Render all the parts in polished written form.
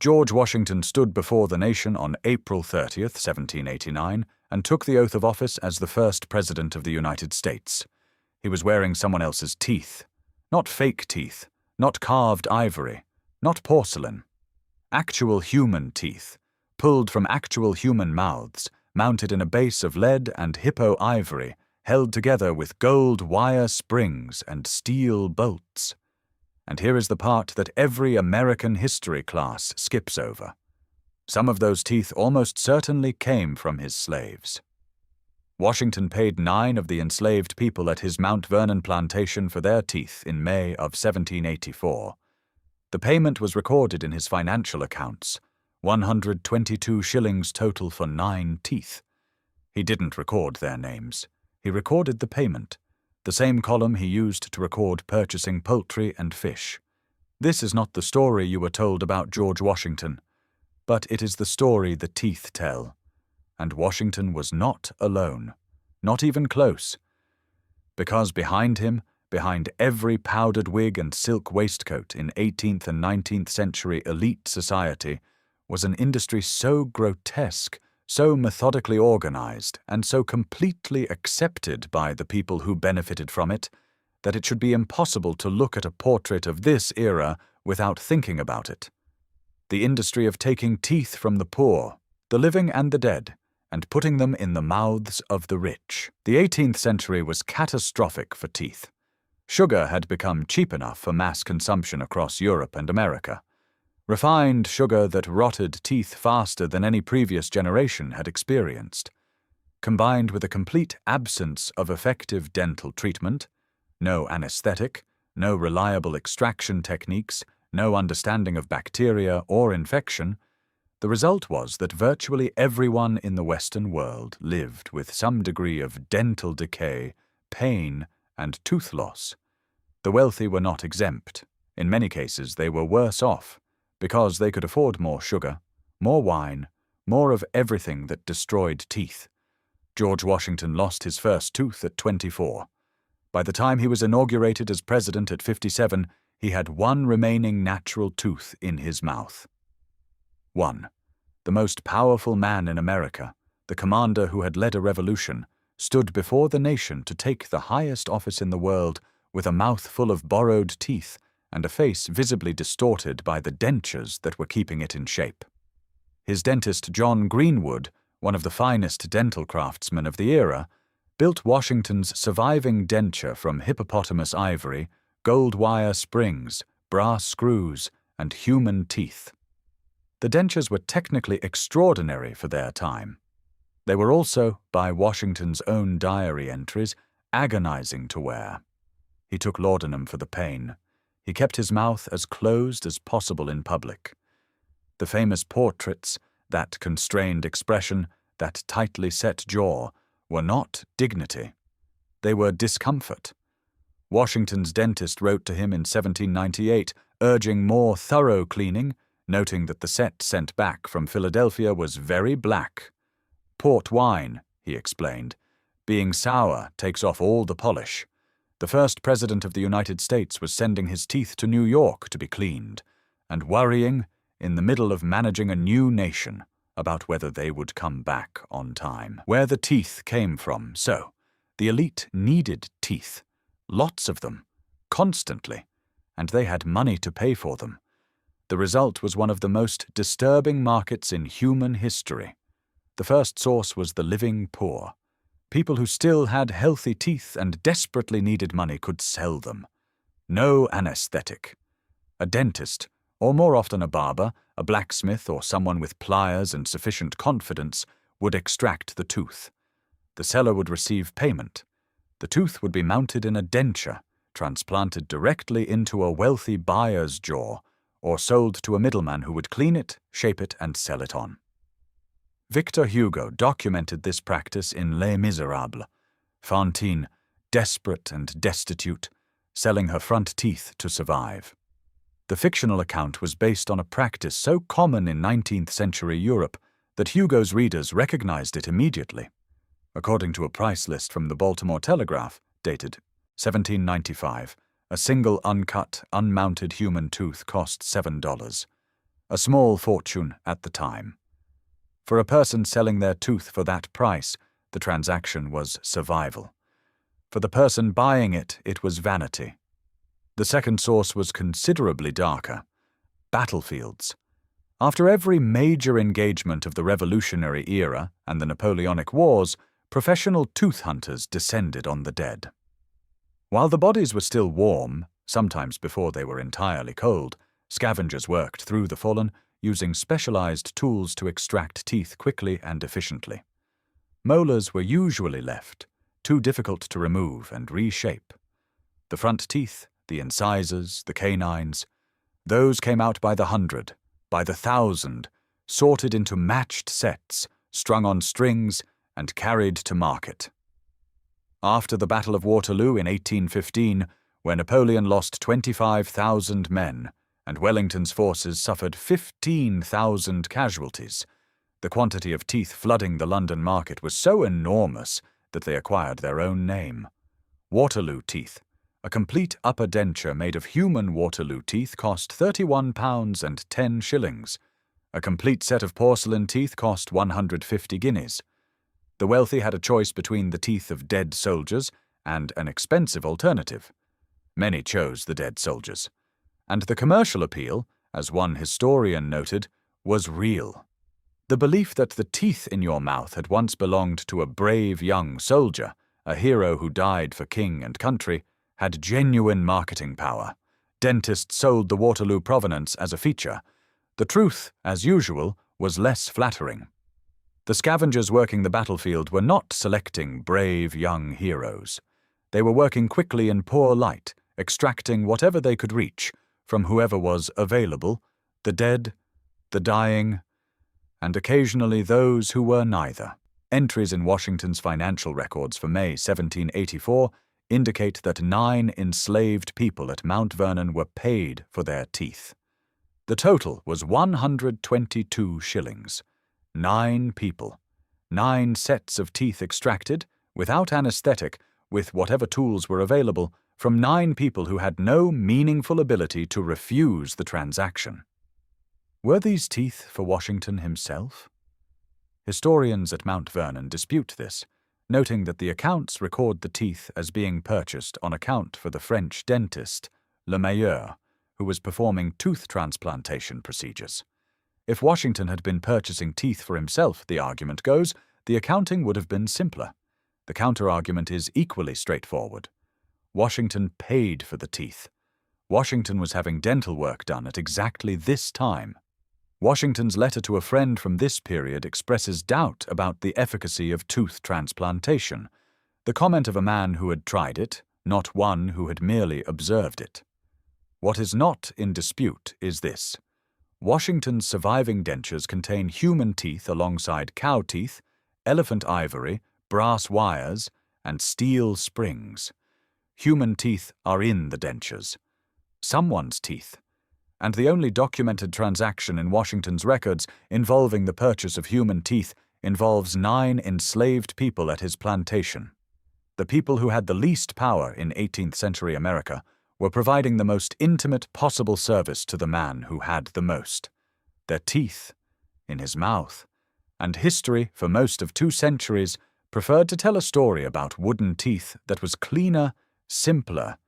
George Washington stood before the nation on April 30th, 1789, and took the oath of office as the first President of the United States. He was wearing someone else's teeth. Not fake teeth, not carved ivory, not porcelain. Actual human teeth, pulled from actual human mouths, mounted in a base of lead and hippo ivory, held together with gold wire springs and steel bolts. And here is the part that every American history class skips over. Some of those teeth almost certainly came from his slaves. Washington paid 9 of the enslaved people at his Mount Vernon plantation for their teeth in May of 1784. The payment was recorded in his financial accounts, 122 shillings total for 9 teeth. He didn't record their names. He recorded the payment, the same column he used to record purchasing poultry and fish. This is not the story you were told about George Washington, but it is the story the teeth tell. And Washington was not alone, not even close, because behind him, behind every powdered wig and silk waistcoat in 18th and 19th century elite society, was an industry so grotesque, so methodically organized, and so completely accepted by the people who benefited from it, that it should be impossible to look at a portrait of this era without thinking about it. The industry of taking teeth from the poor, the living and the dead, and putting them in the mouths of the rich. The 18th century was catastrophic for teeth. Sugar had become cheap enough for mass consumption across Europe and America. Refined sugar that rotted teeth faster than any previous generation had experienced. Combined with a complete absence of effective dental treatment, no anesthetic, no reliable extraction techniques, no understanding of bacteria or infection, the result was that virtually everyone in the Western world lived with some degree of dental decay, pain, and tooth loss. The wealthy were not exempt. In many cases, they were worse off, because they could afford more sugar, more wine, more of everything that destroyed teeth. George Washington lost his first tooth at 24. By the time he was inaugurated as president at 57, he had one remaining natural tooth in his mouth. 1. The most powerful man in America, the commander who had led a revolution, stood before the nation to take the highest office in the world with a mouth full of borrowed teeth and a face visibly distorted by the dentures that were keeping it in shape. His dentist John Greenwood, one of the finest dental craftsmen of the era, built Washington's surviving denture from hippopotamus ivory, gold wire springs, brass screws, and human teeth. The dentures were technically extraordinary for their time. They were also, by Washington's own diary entries, agonizing to wear. He took laudanum for the pain. He kept his mouth as closed as possible in public. The famous portraits, that constrained expression, that tightly set jaw, were not dignity. They were discomfort. Washington's dentist wrote to him in 1798, urging more thorough cleaning, noting that the set sent back from Philadelphia was very black. Port wine, he explained, being sour takes off all the polish. The first president of the United States was sending his teeth to New York to be cleaned, and worrying, in the middle of managing a new nation, about whether they would come back on time. Where the teeth came from, so the elite needed teeth, lots of them, constantly, and they had money to pay for them. The result was one of the most disturbing markets in human history. The first source was the living poor. People who still had healthy teeth and desperately needed money could sell them. No anesthetic. A dentist, or more often a barber, a blacksmith, or someone with pliers and sufficient confidence, would extract the tooth. The seller would receive payment. The tooth would be mounted in a denture, transplanted directly into a wealthy buyer's jaw, or sold to a middleman who would clean it, shape it, and sell it on. Victor Hugo documented this practice in Les Miserables. Fantine, desperate and destitute, selling her front teeth to survive. The fictional account was based on a practice so common in 19th century Europe that Hugo's readers recognized it immediately. According to a price list from the Baltimore Telegraph, dated 1795, a single uncut, unmounted human tooth cost $7. a small fortune at the time. For a person selling their tooth for that price, the transaction was survival. For the person buying it, it was vanity. The second source was considerably darker: battlefields. After every major engagement of the Revolutionary era and the Napoleonic Wars, professional tooth hunters descended on the dead. While the bodies were still warm, sometimes before they were entirely cold, scavengers worked through the fallen, using specialized tools to extract teeth quickly and efficiently. Molars were usually left, too difficult to remove and reshape. The front teeth, the incisors, the canines, those came out by the hundred, by the thousand, sorted into matched sets, strung on strings, and carried to market. After the Battle of Waterloo in 1815, where Napoleon lost 25,000 men, and Wellington's forces suffered 15,000 casualties, the quantity of teeth flooding the London market was so enormous that they acquired their own name. Waterloo Teeth, a complete upper denture made of human Waterloo teeth, cost £31 and 10 shillings. A complete set of porcelain teeth cost 150 guineas. The wealthy had a choice between the teeth of dead soldiers and an expensive alternative. Many chose the dead soldiers. And the commercial appeal, as one historian noted, was real. The belief that the teeth in your mouth had once belonged to a brave young soldier, a hero who died for king and country, had genuine marketing power. Dentists sold the Waterloo provenance as a feature. The truth, as usual, was less flattering. The scavengers working the battlefield were not selecting brave young heroes. They were working quickly in poor light, extracting whatever they could reach, from whoever was available, the dead, the dying, and occasionally those who were neither. Entries in Washington's financial records for May 1784 indicate that 9 enslaved people at Mount Vernon were paid for their teeth. The total was 122 shillings. 9 people, 9 sets of teeth extracted, without anesthetic, with whatever tools were available, from 9 people who had no meaningful ability to refuse the transaction. Were these teeth for Washington himself? Historians at Mount Vernon dispute this, noting that the accounts record the teeth as being purchased on account for the French dentist, Le Meilleur, who was performing tooth transplantation procedures. If Washington had been purchasing teeth for himself, the argument goes, the accounting would have been simpler. The counter-argument is equally straightforward. Washington paid for the teeth. Washington was having dental work done at exactly this time. Washington's letter to a friend from this period expresses doubt about the efficacy of tooth transplantation, the comment of a man who had tried it, not one who had merely observed it. What is not in dispute is this: Washington's surviving dentures contain human teeth alongside cow teeth, elephant ivory, brass wires, and steel springs. Human teeth are in the dentures. Someone's teeth. And the only documented transaction in Washington's records involving the purchase of human teeth involves 9 enslaved people at his plantation. The people who had the least power in 18th century America were providing the most intimate possible service to the man who had the most. Their teeth in his mouth. And history, for most of 2 centuries, preferred to tell a story about wooden teeth that was cleaner, simpler,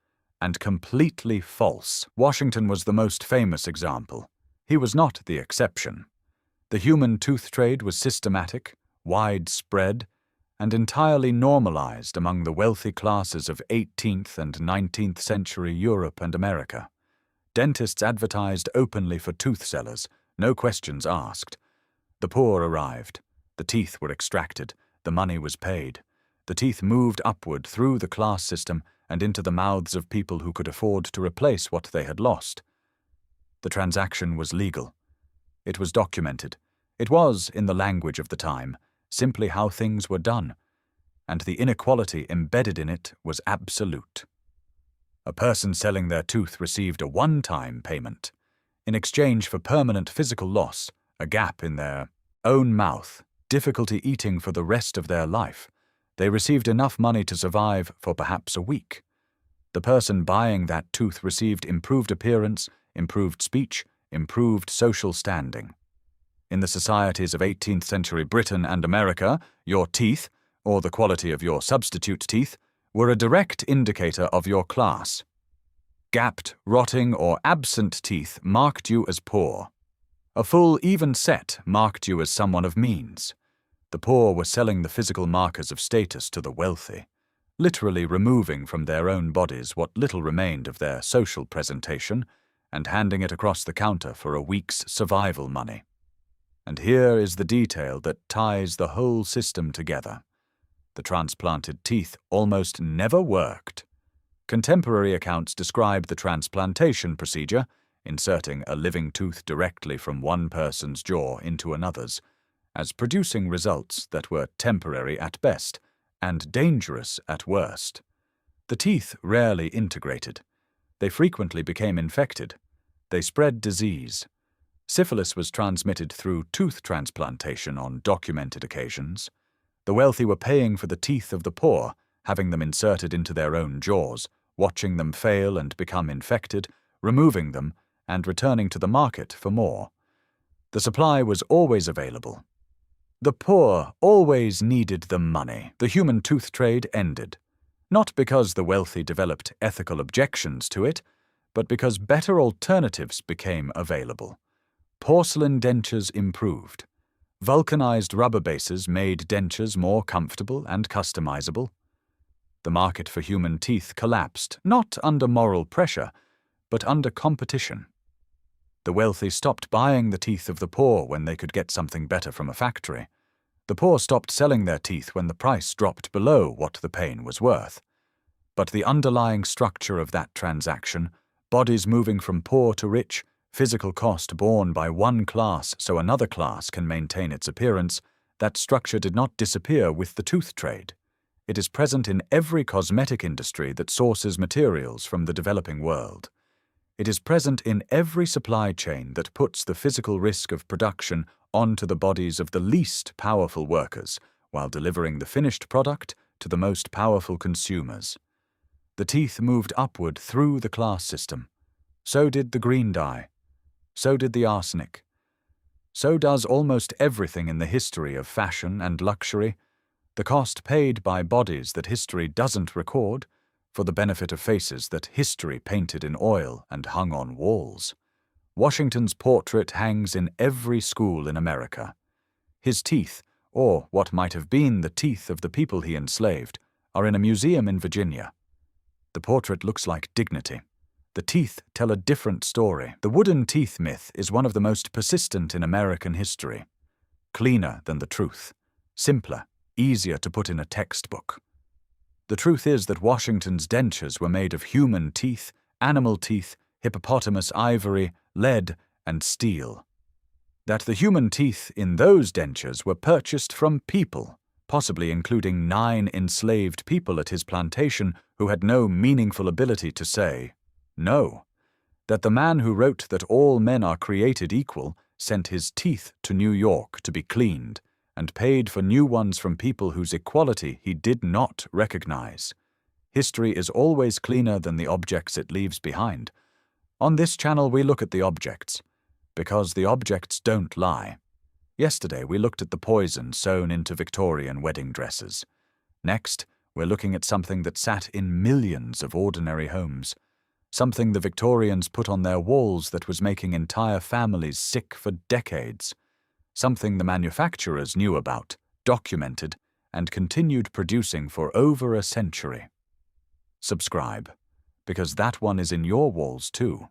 and completely false. Washington was the most famous example. He was not the exception. The human tooth trade was systematic, widespread, and entirely normalized among the wealthy classes of 18th and 19th century Europe and America. Dentists advertised openly for tooth sellers, no questions asked. The poor arrived. The teeth were extracted. The money was paid. The teeth moved upward through the class system and into the mouths of people who could afford to replace what they had lost. The transaction was legal. It was documented. It was, in the language of the time, simply how things were done, and the inequality embedded in it was absolute. A person selling their tooth received a one-time payment. In exchange for permanent physical loss, a gap in their own mouth, difficulty eating for the rest of their life, they received enough money to survive for perhaps a week. The person buying that tooth received improved appearance, improved speech, improved social standing. In the societies of 18th century Britain and America, your teeth, or the quality of your substitute teeth, were a direct indicator of your class. Gapped, rotting, or absent teeth marked you as poor. A full, even set marked you as someone of means. The poor were selling the physical markers of status to the wealthy, literally removing from their own bodies what little remained of their social presentation and handing it across the counter for a week's survival money. And here is the detail that ties the whole system together. The transplanted teeth almost never worked. Contemporary accounts describe the transplantation procedure, inserting a living tooth directly from one person's jaw into another's, as producing results that were temporary at best and dangerous at worst. The teeth rarely integrated. They frequently became infected. They spread disease. Syphilis was transmitted through tooth transplantation on documented occasions. The wealthy were paying for the teeth of the poor, having them inserted into their own jaws, watching them fail and become infected, removing them, and returning to the market for more. The supply was always available. The poor always needed the money. The human tooth trade ended, not because the wealthy developed ethical objections to it, but because better alternatives became available. Porcelain dentures improved. Vulcanized rubber bases made dentures more comfortable and customizable. The market for human teeth collapsed, not under moral pressure, but under competition. The wealthy stopped buying the teeth of the poor when they could get something better from a factory. The poor stopped selling their teeth when the price dropped below what the pain was worth. But the underlying structure of that transaction, bodies moving from poor to rich, physical cost borne by one class so another class can maintain its appearance, that structure did not disappear with the tooth trade. It is present in every cosmetic industry that sources materials from the developing world. It is present in every supply chain that puts the physical risk of production onto the bodies of the least powerful workers while delivering the finished product to the most powerful consumers. The teeth moved upward through the class system. So did the green dye. So did the arsenic. So does almost everything in the history of fashion and luxury. The cost paid by bodies that history doesn't record, for the benefit of faces that history painted in oil and hung on walls. Washington's portrait hangs in every school in America. His teeth, or what might have been the teeth of the people he enslaved, are in a museum in Virginia. The portrait looks like dignity. The teeth tell a different story. The wooden teeth myth is one of the most persistent in American history. Cleaner than the truth. Simpler, easier to put in a textbook. The truth is that Washington's dentures were made of human teeth, animal teeth, hippopotamus ivory, lead, and steel. That the human teeth in those dentures were purchased from people, possibly including 9 enslaved people at his plantation who had no meaningful ability to say no. That the man who wrote that all men are created equal sent his teeth to New York to be cleaned and paid for new ones from people whose equality he did not recognize. History is always cleaner than the objects it leaves behind. On this channel we look at the objects, because the objects don't lie. Yesterday we looked at the poison sewn into Victorian wedding dresses. Next, we're looking at something that sat in millions of ordinary homes. Something the Victorians put on their walls that was making entire families sick for decades. Something the manufacturers knew about, documented, and continued producing for over a century. Subscribe, because that one is in your walls too.